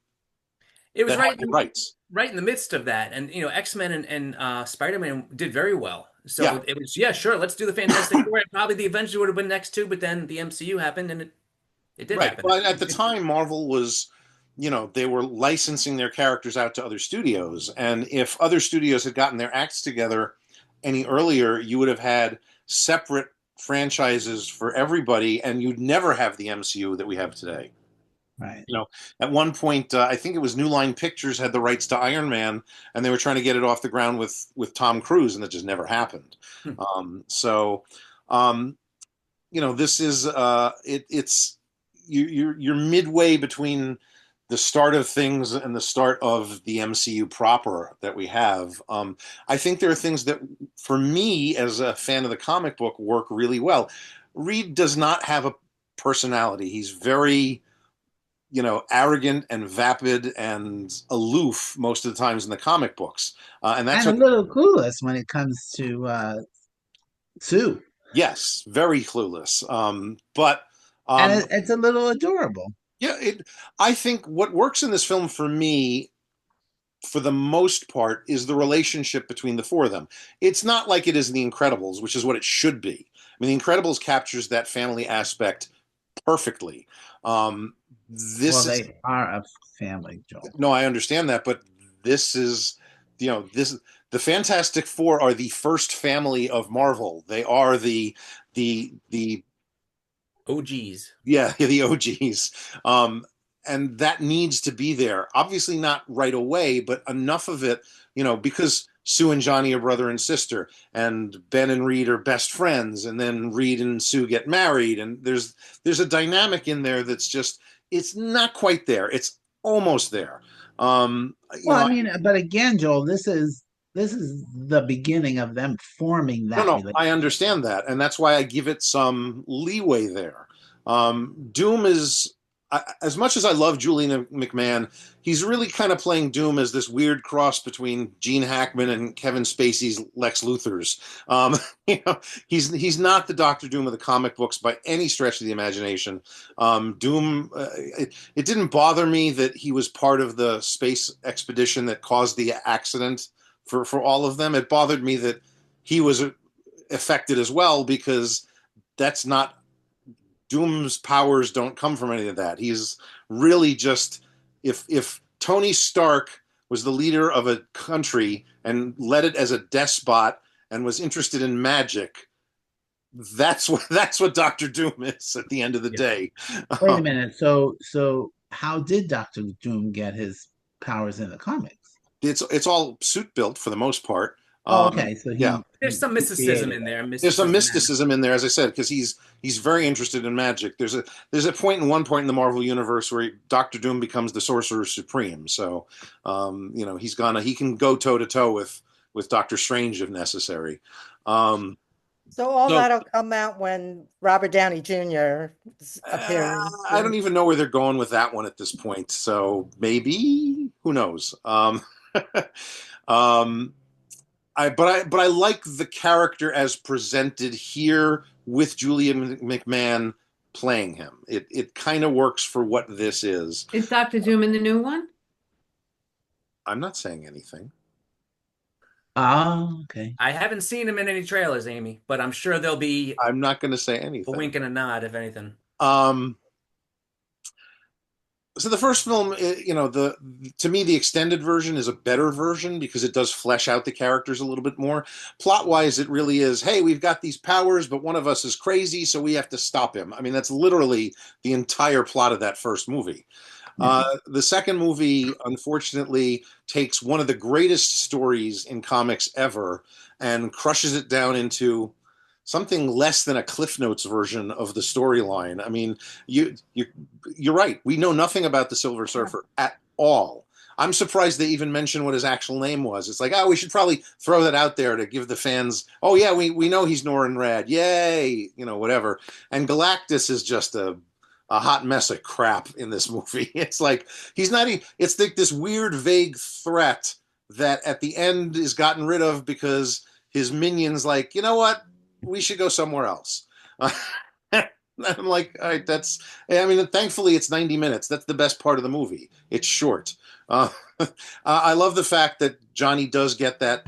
[SPEAKER 3] It was
[SPEAKER 2] have the rights.
[SPEAKER 3] right in the midst of that. And, X-Men and Spider-Man did very well. So
[SPEAKER 2] Yeah.
[SPEAKER 3] it was, yeah, sure, let's do the Fantastic Four. Probably the Avengers would have been next too, but then the MCU happened and it did
[SPEAKER 2] Right.
[SPEAKER 3] happen.
[SPEAKER 2] Well, at the time, Marvel was, you know, they were licensing their characters out to other studios. And if other studios had gotten their acts together any earlier, you would have had separate franchises for everybody, and you'd never have the MCU that we have today.
[SPEAKER 1] Right.
[SPEAKER 2] You know, at one point, I think it was New Line Pictures had the rights to Iron Man, and they were trying to get it off the ground with Tom Cruise, and that just never happened. You know, this is it's you're midway between the start of things and the start of the MCU proper that we have. I think there are things that, for me as a fan of the comic book, work really well. Reed does not have a personality. He's very, you know, arrogant and vapid and aloof most of the times in the comic books, and that's
[SPEAKER 1] a little clueless when it comes to Sue.
[SPEAKER 2] Yes, very clueless. But
[SPEAKER 1] and it's a little adorable.
[SPEAKER 2] Yeah, I think what works in this film for me, for the most part, is the relationship between the four of them. It's not like it is in The Incredibles, which is what it should be. I mean, The Incredibles captures that family aspect perfectly.
[SPEAKER 1] They are a family, Joel.
[SPEAKER 2] No, I understand that, but this is, you know, the Fantastic Four are the first family of Marvel. They are the
[SPEAKER 3] OGs.
[SPEAKER 2] Yeah, the OGs. And that needs to be there. Obviously not right away, but enough of it, you know, because Sue and Johnny are brother and sister, and Ben and Reed are best friends, and then Reed and Sue get married, and there's a dynamic in there that's just, it's not quite there. It's almost there.
[SPEAKER 1] I mean, but again, Joel, this is the beginning of them forming that.
[SPEAKER 2] No, I understand that, and that's why I give it some leeway there. Doom is as much as I love Julian McMahon, he's really kind of playing Doom as this weird cross between Gene Hackman and Kevin Spacey's Lex Luthor's. You know, he's not the Doctor Doom of the comic books by any stretch of the imagination. Doom, it didn't bother me that he was part of the space expedition that caused the accident for all of them. It bothered me that he was affected as well, because that's not Doom's powers don't come from any of that. He's really just, if Tony Stark was the leader of a country and led it as a despot and was interested in magic, that's what Doctor Doom is at the end of the day.
[SPEAKER 1] Wait a minute. So how did Doctor Doom get his powers in the comics?
[SPEAKER 2] It's all suit built for the most part.
[SPEAKER 1] Oh, okay. So
[SPEAKER 2] yeah,
[SPEAKER 3] there's some mysticism in there.
[SPEAKER 2] There's some mysticism in there, as I said, because he's very interested in magic. There's a one point in the Marvel universe where Doctor Doom becomes the Sorcerer Supreme. So, you know, he can go toe to toe with Doctor Strange if necessary.
[SPEAKER 5] So that'll come out when Robert Downey Jr. appears.
[SPEAKER 2] I don't even know where they're going with that one at this point. So maybe, who knows? But I like the character as presented here with Julian McMahon playing him. It kind of works for what this is.
[SPEAKER 4] Is Doctor Doom in the new one?
[SPEAKER 2] I'm not saying anything.
[SPEAKER 1] Oh, okay.
[SPEAKER 3] I haven't seen him in any trailers, Amy, but I'm sure there'll be
[SPEAKER 2] I'm not going to say anything.
[SPEAKER 3] a wink and a nod, if anything.
[SPEAKER 2] So the first film, you know, to me, the extended version is a better version because it does flesh out the characters a little bit more. Plot-wise, it really is, hey, we've got these powers, but one of us is crazy, so we have to stop him. I mean, that's literally the entire plot of that first movie. The second movie, unfortunately, takes one of the greatest stories in comics ever and crushes it down into something less than a Cliff Notes version of the storyline. I mean, you're right. We know nothing about the Silver Surfer at all. I'm surprised they even mentioned what his actual name was. It's like, we should probably throw that out there to give the fans, oh yeah, we know he's Norrin Radd. Yay, you know, whatever. And Galactus is just a hot mess of crap in this movie. It's like, it's like this weird, vague threat that at the end is gotten rid of because his minions like, you know what? We should go somewhere else. I'm like, all right, thankfully it's 90 minutes. That's the best part of the movie. It's short. I love the fact that Johnny does get that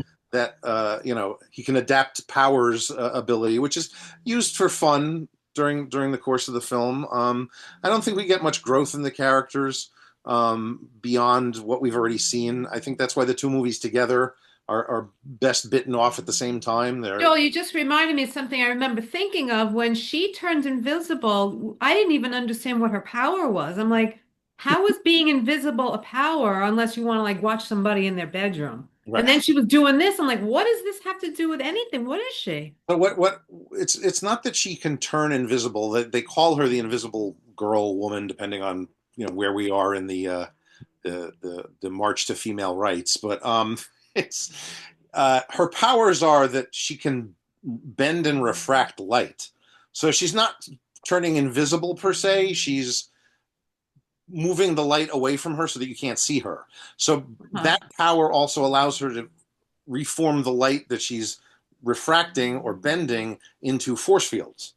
[SPEAKER 2] you know, he can adapt powers ability, which is used for fun during the course of the film. I don't think we get much growth in the characters beyond what we've already seen. I think that's why the two movies together are best bitten off at the same time.
[SPEAKER 4] Joel, you just reminded me of something I remember thinking of when she turned invisible. I didn't even understand what her power was. I'm like, how is being invisible a power unless you want to like watch somebody in their bedroom? Right. And then she was doing this. I'm like, what does this have to do with anything? What is she?
[SPEAKER 2] But what it's not that she can turn invisible. They call her the invisible girl, woman, depending on, you know, where we are in the march to female rights. But it's her powers are that she can bend and refract light. So she's not turning invisible per se. She's moving the light away from her so that you can't see her. So that power also allows her to reform the light that she's refracting or bending into force fields.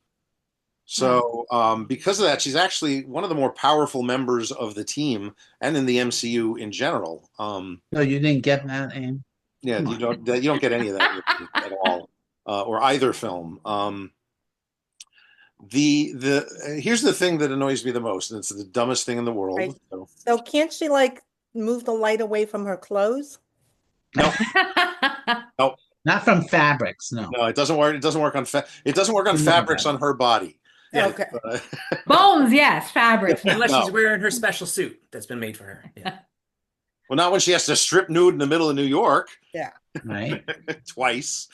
[SPEAKER 2] So because of that, she's actually one of the more powerful members of the team and in the MCU in general.
[SPEAKER 1] No, you didn't get that, Aim?
[SPEAKER 2] Yeah, you don't get any of that at all, or either film. Here's the thing that annoys me the most, and it's the dumbest thing in the world.
[SPEAKER 5] Right. So can't she like move the light away from her clothes?
[SPEAKER 2] No, no,
[SPEAKER 1] not from fabrics. No,
[SPEAKER 2] it doesn't work. It doesn't work on fabrics on her body.
[SPEAKER 5] Yeah. Okay.
[SPEAKER 4] Bones, yes, fabrics.
[SPEAKER 3] Unless she's wearing her special suit that's been made for her. Yeah.
[SPEAKER 2] Well, not when she has to strip nude in the middle of New York.
[SPEAKER 5] Yeah.
[SPEAKER 1] Right.
[SPEAKER 2] Twice.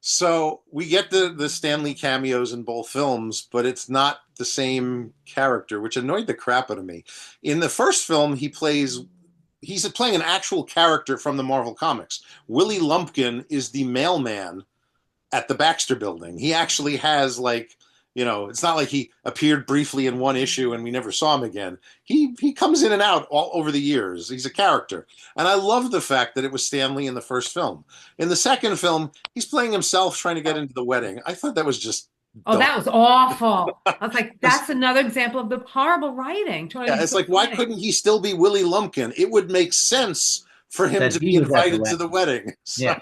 [SPEAKER 2] So we get the Stan Lee cameos in both films, but it's not the same character, which annoyed the crap out of me. In the first film, he's playing an actual character from the Marvel Comics. Willie Lumpkin is the mailman at the Baxter Building. He actually has You know, it's not like he appeared briefly in one issue and we never saw him again. He comes in and out all over the years. He's a character. And I love the fact that it was Stan Lee in the first film. In the second film, he's playing himself trying to get into the wedding. I thought that was just
[SPEAKER 4] Oh, that was awful. I was like, that's another example of the horrible writing.
[SPEAKER 2] yeah, it's like, why couldn't he still be Willie Lumpkin? It would make sense for him
[SPEAKER 1] That
[SPEAKER 2] to
[SPEAKER 1] he
[SPEAKER 2] be
[SPEAKER 1] was at the
[SPEAKER 2] invited to the wedding. So,
[SPEAKER 1] Yeah.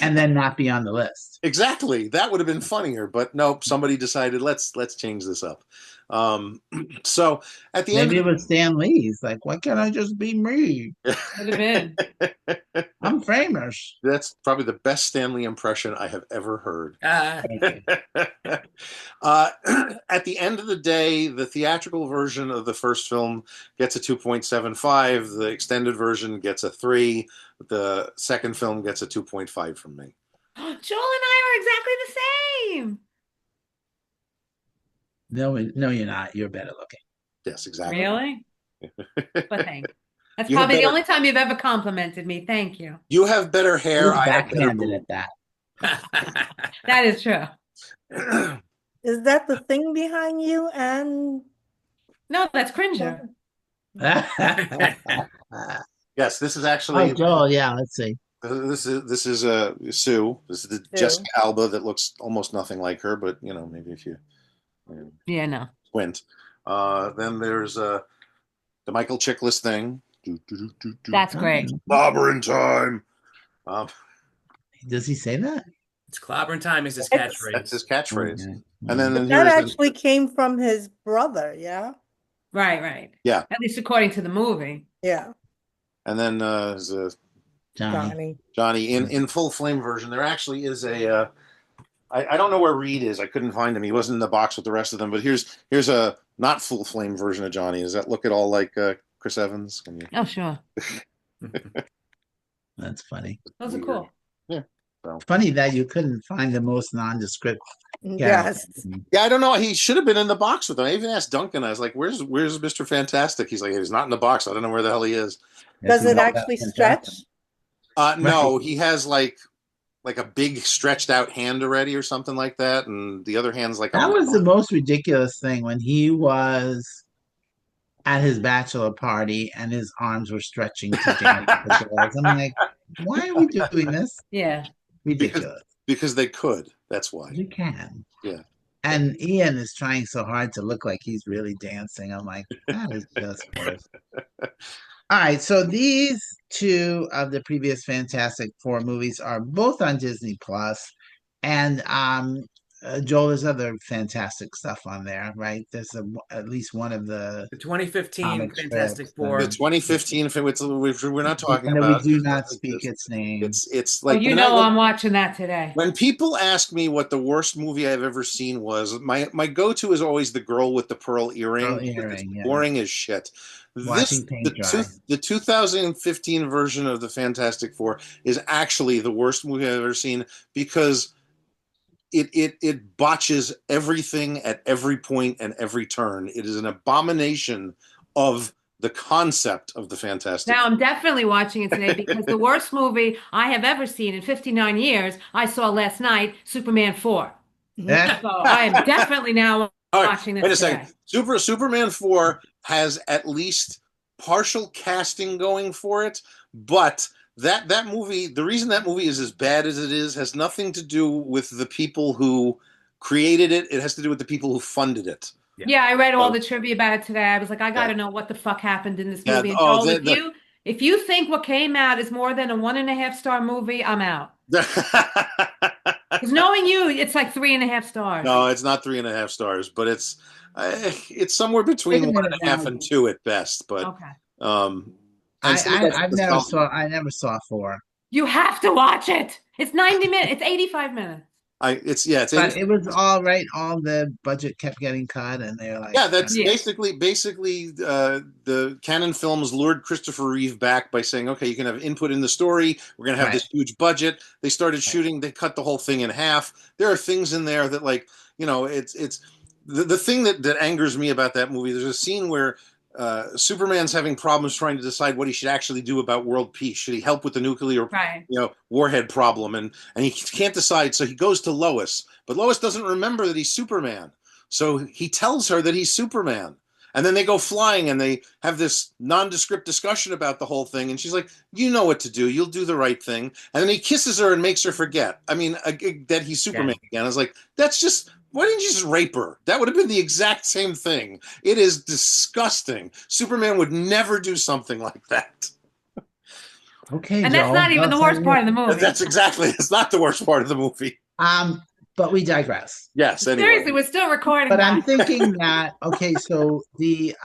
[SPEAKER 1] And then not be on the list.
[SPEAKER 2] exactly. That would have been funnier, but nope, somebody decided let's change this up. So at the
[SPEAKER 1] Maybe it
[SPEAKER 2] end
[SPEAKER 1] was Stan Lee. He's like, why can't I just be me?
[SPEAKER 4] Could have been.
[SPEAKER 1] I'm famous.
[SPEAKER 2] that's probably the best Stanley impression I have ever heard. At the end of the day, the theatrical version of the first film gets a 2.75. The extended version gets a 3. The second film gets a 2.5 from me.
[SPEAKER 4] Joel and I are exactly the same.
[SPEAKER 1] No, you're not. You're better looking.
[SPEAKER 2] Yes, exactly.
[SPEAKER 4] Really? But thanks. That's
[SPEAKER 2] You have
[SPEAKER 4] probably the
[SPEAKER 2] better-
[SPEAKER 4] only time you've ever complimented me. Thank you.
[SPEAKER 2] You have better hair.
[SPEAKER 1] You're
[SPEAKER 2] I have better
[SPEAKER 1] backhanded at that.
[SPEAKER 4] That is true.
[SPEAKER 2] boobs.
[SPEAKER 5] Is that the thing behind you? And
[SPEAKER 4] No, that's Cringer.
[SPEAKER 2] Yes, this is
[SPEAKER 1] Oh,
[SPEAKER 2] actually
[SPEAKER 1] Joel, yeah, let's see.
[SPEAKER 2] this is Sue. This is the Jessica Alba that looks almost nothing like her, but you know, maybe if you
[SPEAKER 4] Yeah, no.
[SPEAKER 2] squint. Then there's the Michael Chiklis thing.
[SPEAKER 4] That's great.
[SPEAKER 2] Clobbering time.
[SPEAKER 1] Does he say that?
[SPEAKER 3] It's clobbering time is his
[SPEAKER 5] It's-
[SPEAKER 3] catchphrase.
[SPEAKER 2] That's his catchphrase.
[SPEAKER 1] Okay.
[SPEAKER 2] And then
[SPEAKER 5] that
[SPEAKER 2] here's
[SPEAKER 5] actually came from his brother, yeah?
[SPEAKER 4] Right.
[SPEAKER 2] Yeah.
[SPEAKER 4] At least according to the movie.
[SPEAKER 5] Yeah,
[SPEAKER 2] there's
[SPEAKER 1] Johnny.
[SPEAKER 2] Johnny in full flame version. There actually is a. I don't know where Reed is. I couldn't find him. He wasn't in the box with the rest of them. But here's a not full flame version of Johnny. Does that look at all like Chris Evans? Can you-
[SPEAKER 4] Oh, sure.
[SPEAKER 1] That's funny.
[SPEAKER 4] Those are cool.
[SPEAKER 1] Funny that you couldn't find the most nondescript.
[SPEAKER 5] yes.
[SPEAKER 2] Yeah, I don't know. He should have been in the box with them. I even asked Duncan. I was like, "Where's Mr. Fantastic?" He's like, "He's not in the box. I don't know where the hell he is."
[SPEAKER 5] Does it
[SPEAKER 1] That's
[SPEAKER 5] actually
[SPEAKER 1] fantastic.
[SPEAKER 5] stretch?
[SPEAKER 2] No, he has like a big stretched out hand already or something like that, and the other hand's like
[SPEAKER 1] That was the most ridiculous thing when he was at his bachelor party and his arms were stretching to dance with the girls. I'm like, why are we doing this?
[SPEAKER 4] Yeah.
[SPEAKER 1] Ridiculous.
[SPEAKER 2] because they could. That's why.
[SPEAKER 1] You can.
[SPEAKER 2] Yeah.
[SPEAKER 1] And Ian is trying so hard to look like he's really dancing. I'm like, that is just worse. All right, so these two of the previous Fantastic Four movies are both on Disney Plus, and Joel, there's other fantastic stuff on there, right? There's at least one of the
[SPEAKER 3] The 2015
[SPEAKER 1] Comic
[SPEAKER 3] Fantastic
[SPEAKER 1] strips,
[SPEAKER 3] Four.
[SPEAKER 2] The 2015, which we're not talking
[SPEAKER 1] and
[SPEAKER 2] about.
[SPEAKER 1] we do not speak its name.
[SPEAKER 2] It's
[SPEAKER 4] Oh,
[SPEAKER 2] like
[SPEAKER 4] you
[SPEAKER 2] when
[SPEAKER 4] know
[SPEAKER 2] I-
[SPEAKER 4] I'm watching that today.
[SPEAKER 2] when people ask me what the worst movie I've ever seen was, my go-to is always The Girl with the Pearl Earring.
[SPEAKER 1] Pearl
[SPEAKER 2] It's
[SPEAKER 1] Earring, yeah.
[SPEAKER 2] boring as shit.
[SPEAKER 1] Watching paint dry.
[SPEAKER 2] The 2015 version of the Fantastic Four is actually the worst movie I've ever seen because it botches everything at every point and every turn. It is an abomination of the concept of the Fantastic.
[SPEAKER 4] Now I'm definitely watching it today because the worst movie I have ever seen in 59 years, I saw last night, Superman 4.
[SPEAKER 1] Eh?
[SPEAKER 4] So I am definitely now
[SPEAKER 2] All right,
[SPEAKER 4] watching this
[SPEAKER 2] wait a
[SPEAKER 4] today.
[SPEAKER 2] second. Superman 4 has at least partial casting going for it, but that movie, the reason that movie is as bad as it is, has nothing to do with the people who created it. It has to do with the people who funded it.
[SPEAKER 4] Yeah, I read all
[SPEAKER 2] So-
[SPEAKER 4] the trivia about it today. I was like, I got to know what the fuck happened in this
[SPEAKER 2] Yeah,
[SPEAKER 4] movie. And
[SPEAKER 2] oh,
[SPEAKER 4] Joel, if you think what came out is more than a 1.5-star movie, I'm out. Because knowing you, it's like 3.5 stars.
[SPEAKER 2] No, it's not 3.5 stars, but it's somewhere between
[SPEAKER 1] Wait a minute
[SPEAKER 2] 1.5
[SPEAKER 1] now.
[SPEAKER 2] and 2 at best. But
[SPEAKER 4] Okay.
[SPEAKER 2] and some of that's
[SPEAKER 1] I never saw 4.
[SPEAKER 4] You have to watch it. It's 90 minutes. It's 85 minutes.
[SPEAKER 2] it's
[SPEAKER 1] But it was all right. All the budget kept getting cut, and they're like,
[SPEAKER 2] yeah, that's
[SPEAKER 4] Yeah.
[SPEAKER 2] basically the Canon Films lured Christopher Reeve back by saying, okay, you can have input in the story. We're going to have this huge budget. They started shooting. They cut the whole thing in half. There are things in there that, like, you know, it's the thing that angers me about that movie. There's a scene where Superman's having problems trying to decide what he should actually do about world peace. Should he help with the nuclear
[SPEAKER 4] Right.
[SPEAKER 2] warhead problem? And he can't decide, so he goes to Lois. But Lois doesn't remember that he's Superman. So he tells her that he's Superman. And then they go flying and they have this nondescript discussion about the whole thing. And she's like, you know what to do. You'll do the right thing. And then he kisses her and makes her forget. I mean, that he's Superman again. I was like, that's just, why didn't you just rape her? That would have been the exact same thing. It is disgusting. Superman would never do something like that.
[SPEAKER 1] Okay,
[SPEAKER 4] And
[SPEAKER 1] Joel.
[SPEAKER 4] that's not even the worst part of the movie.
[SPEAKER 2] That's exactly, it's not the worst part of the movie.
[SPEAKER 1] But we digress.
[SPEAKER 2] Yes, anyway.
[SPEAKER 4] Seriously, we're still recording
[SPEAKER 1] But
[SPEAKER 4] that.
[SPEAKER 1] I'm thinking that, okay, so the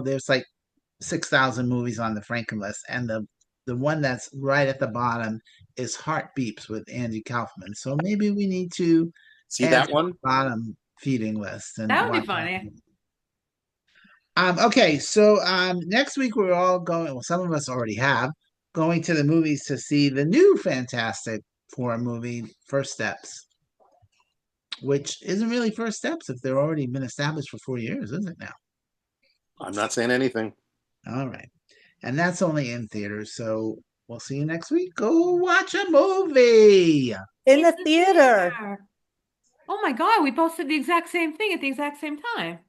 [SPEAKER 1] there's like 6,000 movies on the Franken list, and the one that's right at the bottom is Heart Beeps with Andy Kaufman. So maybe we need to
[SPEAKER 2] see
[SPEAKER 1] add
[SPEAKER 2] that
[SPEAKER 1] to
[SPEAKER 2] one
[SPEAKER 1] the bottom feeding list. And
[SPEAKER 4] That would be
[SPEAKER 1] watch
[SPEAKER 4] funny.
[SPEAKER 1] Okay, so next week we're all going, well, some of us already have, going to the movies to see the new Fantastic Four movie, First Steps, which isn't really First Steps if they're already been established for 4 years, is it now?
[SPEAKER 2] I'm not saying anything.
[SPEAKER 1] All right. And that's only in theaters, so we'll see you next week. Go watch a movie.
[SPEAKER 5] In the theater.
[SPEAKER 4] Oh my God, we both said the exact same thing at the exact same time.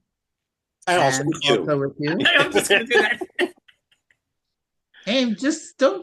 [SPEAKER 2] And also
[SPEAKER 1] And
[SPEAKER 2] with you.
[SPEAKER 1] also with you.
[SPEAKER 3] I'm just going to do that.
[SPEAKER 1] Hey, just don't